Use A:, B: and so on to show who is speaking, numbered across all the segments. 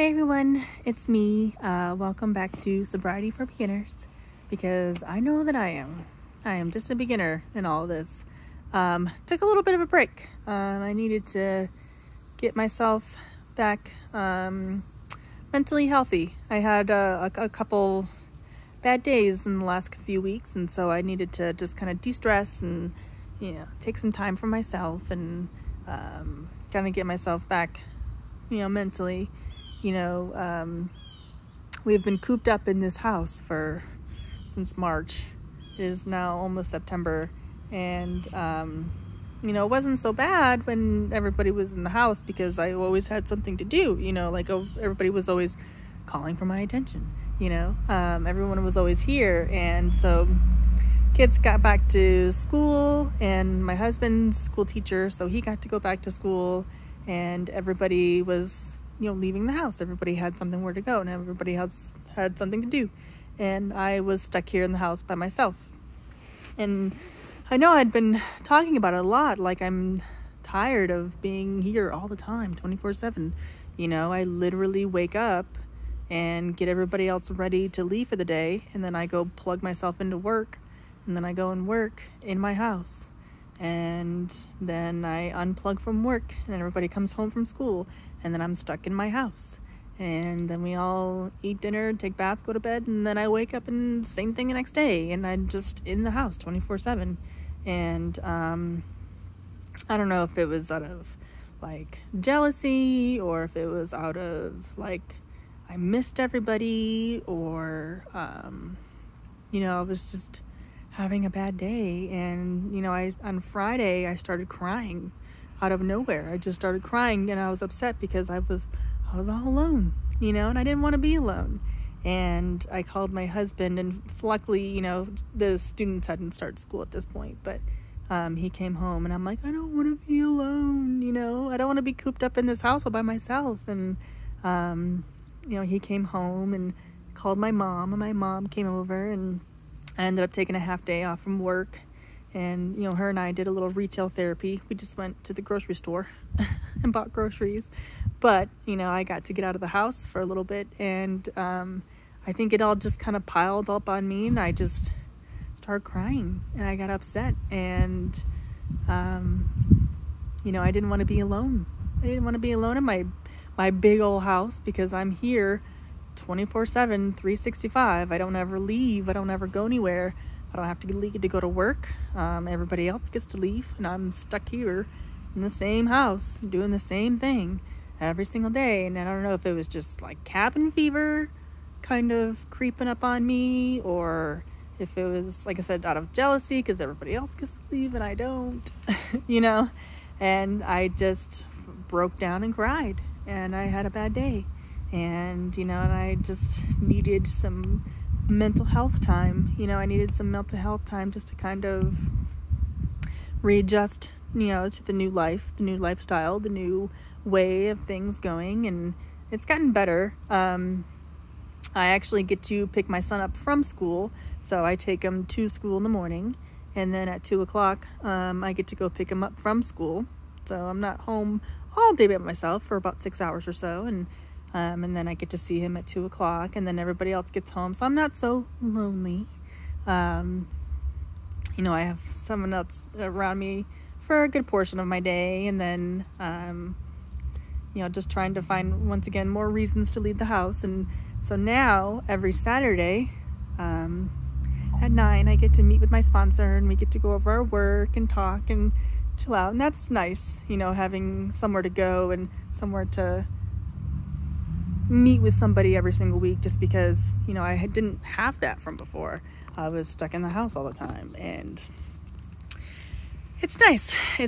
A: Hey everyone, it's me. Welcome back to Sobriety for Beginners, because I know that I am just a beginner in all of this. Took a little bit of a break. I needed to get myself back mentally healthy. I had a couple bad days in the last few weeks, and so I needed to just kind of de-stress and take some time for myself and kind of get myself back mentally. We've been cooped up in this house since March. It is now almost September, and it wasn't so bad when everybody was in the house because I always had something to do. Everybody was always calling for my attention. Everyone was always here, and so kids got back to school, and my husband's a school teacher, so he got to go back to school, and everybody was leaving the house. Everybody had somewhere to go, and everybody had something to do, and I was stuck here in the house by myself. And I know I'd been talking about it a lot, like I'm tired of being here all the time, 24/7. I literally wake up and get everybody else ready to leave for the day, and then I go plug myself into work, and then I go and work in my house, and then I unplug from work, and then everybody comes home from school, and then I'm stuck in my house, and then we all eat dinner, take baths, go to bed, and then I wake up and same thing the next day, and I'm just in the house 24/7. And I don't know if it was out of jealousy, or if it was out of I missed everybody, or I was just having a bad day. And on Friday I started crying out of nowhere. I just started crying, and I was upset because I was all alone, and I didn't want to be alone. And I called my husband, and luckily, the students hadn't started school at this point, but he came home, and I'm like, I don't want to be alone, I don't want to be cooped up in this house all by myself. And he came home and called my mom, and my mom came over, and I ended up taking a half day off from work. And her and I did a little retail therapy. We just went to the grocery store and bought groceries, but I got to get out of the house for a little bit, and I think it all just kind of piled up on me, and I just started crying, and I got upset, and I didn't want to be alone. I didn't want to be alone in my big old house, because I'm here 24/7, 365. I don't ever leave. I don't ever go anywhere. I don't have to leave to go to work. Everybody else gets to leave, and I'm stuck here in the same house doing the same thing every single day. And I don't know if it was just cabin fever kind of creeping up on me, or if it was, like I said, out of jealousy because everybody else gets to leave and I don't. And I just broke down and cried, and I had a bad day, and and I just needed some mental health time. I needed some mental health time just to kind of readjust, to the new life, the new lifestyle, the new way of things going. And it's gotten better. I actually get to pick my son up from school, so I take him to school in the morning, and then at 2:00 I get to go pick him up from school, so I'm not home all day by myself for about 6 hours or so. And then I get to see him at 2:00, and then everybody else gets home, so I'm not so lonely. I have someone else around me for a good portion of my day, and then just trying to find, once again, more reasons to leave the house. And so now every Saturday at 9 I get to meet with my sponsor, and we get to go over our work and talk and chill out, and that's nice, having somewhere to go and somewhere to meet with somebody every single week, just because I didn't have that from before. I was stuck in the house all the time, and it's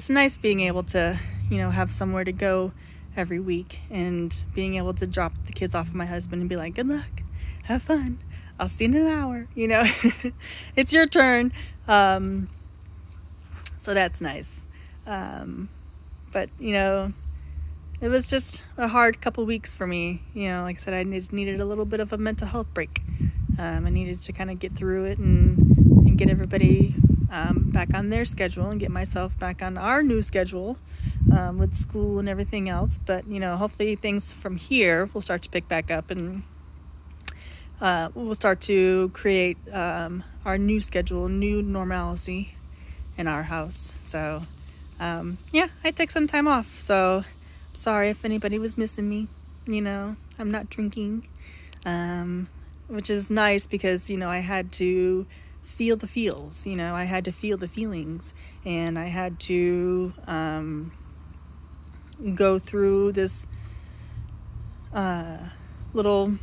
A: nice being able to have somewhere to go every week, and being able to drop the kids off with my husband and be like, good luck, have fun, I'll see you in an hour, it's your turn. So that's nice. But it was just a hard couple weeks for me. Like I said, I needed a little bit of a mental health break. I needed to kind of get through it and get everybody back on their schedule and get myself back on our new schedule with school and everything else. But, hopefully things from here will start to pick back up, and we'll start to create our new schedule, new normalcy in our house. So, I took some time off. So, sorry if anybody was missing me. I'm not drinking, which is nice because, I had to feel the feels, I had to feel the feelings, and I had to go through this little,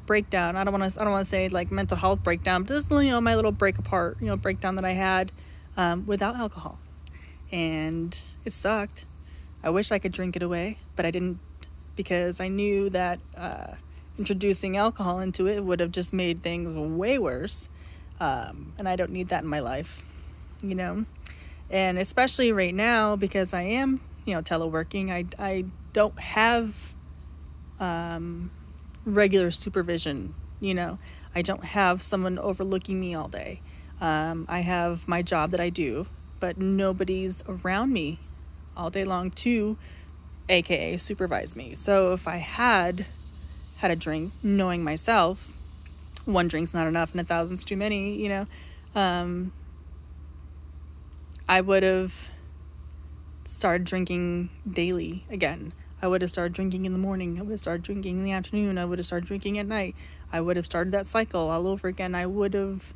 A: breakdown. I don't want to say like mental health breakdown, but this is, my little breakdown that I had without alcohol, and it sucked. I wish I could drink it away, but I didn't, because I knew that introducing alcohol into it would have just made things way worse, and I don't need that in my life, and especially right now, because I am, teleworking. I don't have regular supervision. I don't have someone overlooking me all day. I have my job that I do, but nobody's around me all day long to aka supervise me. So if I had a drink, knowing myself, one drink's not enough and 1,000's too many, I would have started drinking daily again. I would have started drinking in the morning. I would have started drinking in the afternoon. I would have started drinking at night. I would have started that cycle all over again. It would have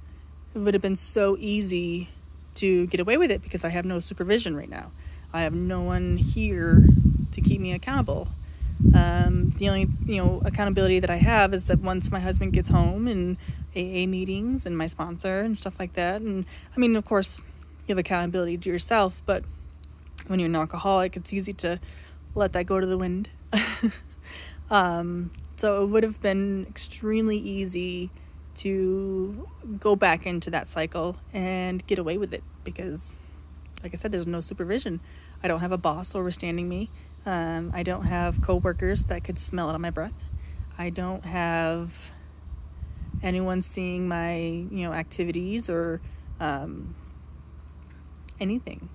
A: been so easy to get away with it because I have no supervision right now. I have no one here to keep me accountable. The only, accountability that I have is that once my husband gets home, and AA meetings and my sponsor and stuff like that. And I mean, of course, you have accountability to yourself, but when you're an alcoholic, it's easy to let that go to the wind. So it would have been extremely easy to go back into that cycle and get away with it because, like I said, there's no supervision. I don't have a boss overstanding me. I don't have coworkers that could smell it on my breath. I don't have anyone seeing my, activities or anything.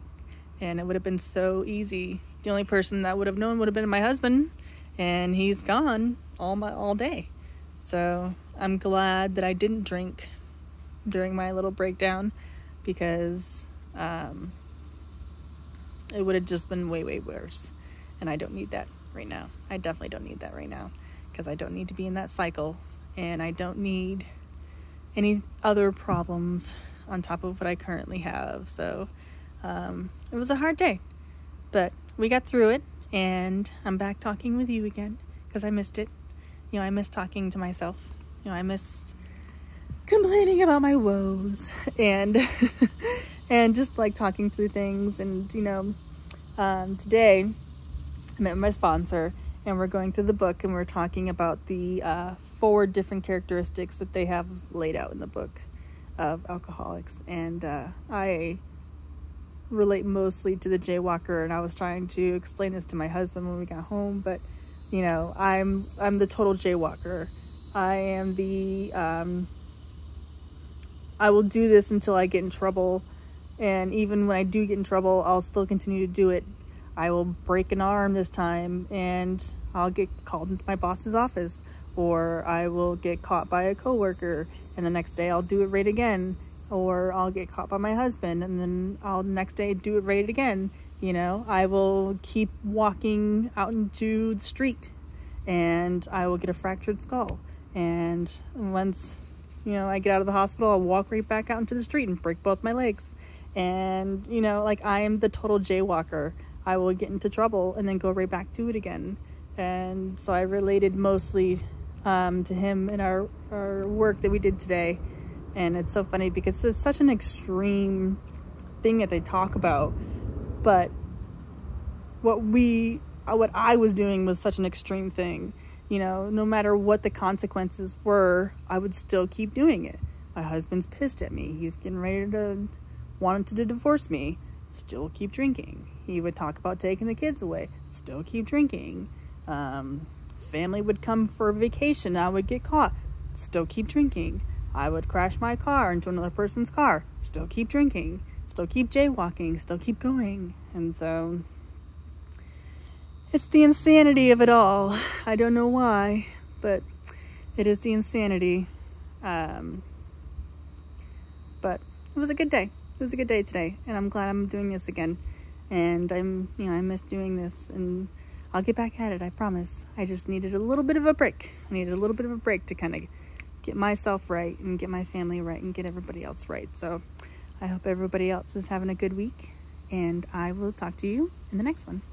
A: And it would have been so easy. The only person that would have known would have been my husband, and he's gone all day. So I'm glad that I didn't drink during my little breakdown, because it would have just been way, way worse. And I don't need that right now. I definitely don't need that right now, because I don't need to be in that cycle, and I don't need any other problems on top of what I currently have. So it was a hard day, but we got through it, and I'm back talking with you again because I missed it. I miss talking to myself. I miss complaining about my woes and and just like talking through things. And today I met with my sponsor, and we're going through the book, and we're talking about the 4 different characteristics that they have laid out in the book of alcoholics. And I relate mostly to the jaywalker, and I was trying to explain this to my husband when we got home, but I'm the total jaywalker. I am the I will do this until I get in trouble, and even when I do get in trouble, I'll still continue to do it. I will break an arm this time, and I'll get called into my boss's office, or I will get caught by a coworker, and the next day I'll do it right again. Or I'll get caught by my husband, and then I'll next day do it right again. I will keep walking out into the street, and I will get a fractured skull. And once, I get out of the hospital, I'll walk right back out into the street and break both my legs. And, I am the total jaywalker. I will get into trouble and then go right back to it again. And so I related mostly to him in our work that we did today. And it's so funny because it's such an extreme thing that they talk about, but what I was doing was such an extreme thing. No matter what the consequences were, I would still keep doing it. My husband's pissed at me. He's getting ready to wanted to divorce me. Still keep drinking. He would talk about taking the kids away. Still keep drinking. Family would come for a vacation. I would get caught. Still keep drinking. I would crash my car into another person's car, still keep drinking, still keep jaywalking, still keep going. And so it's the insanity of it all. I don't know why, but it is the insanity. But it was a good day. It was a good day today, and I'm glad I'm doing this again. And I miss doing this, and I'll get back at it, I promise. I just needed a little bit of a break. I needed a little bit of a break to kind of get myself right and get my family right and get everybody else right. So I hope everybody else is having a good week, and I will talk to you in the next one.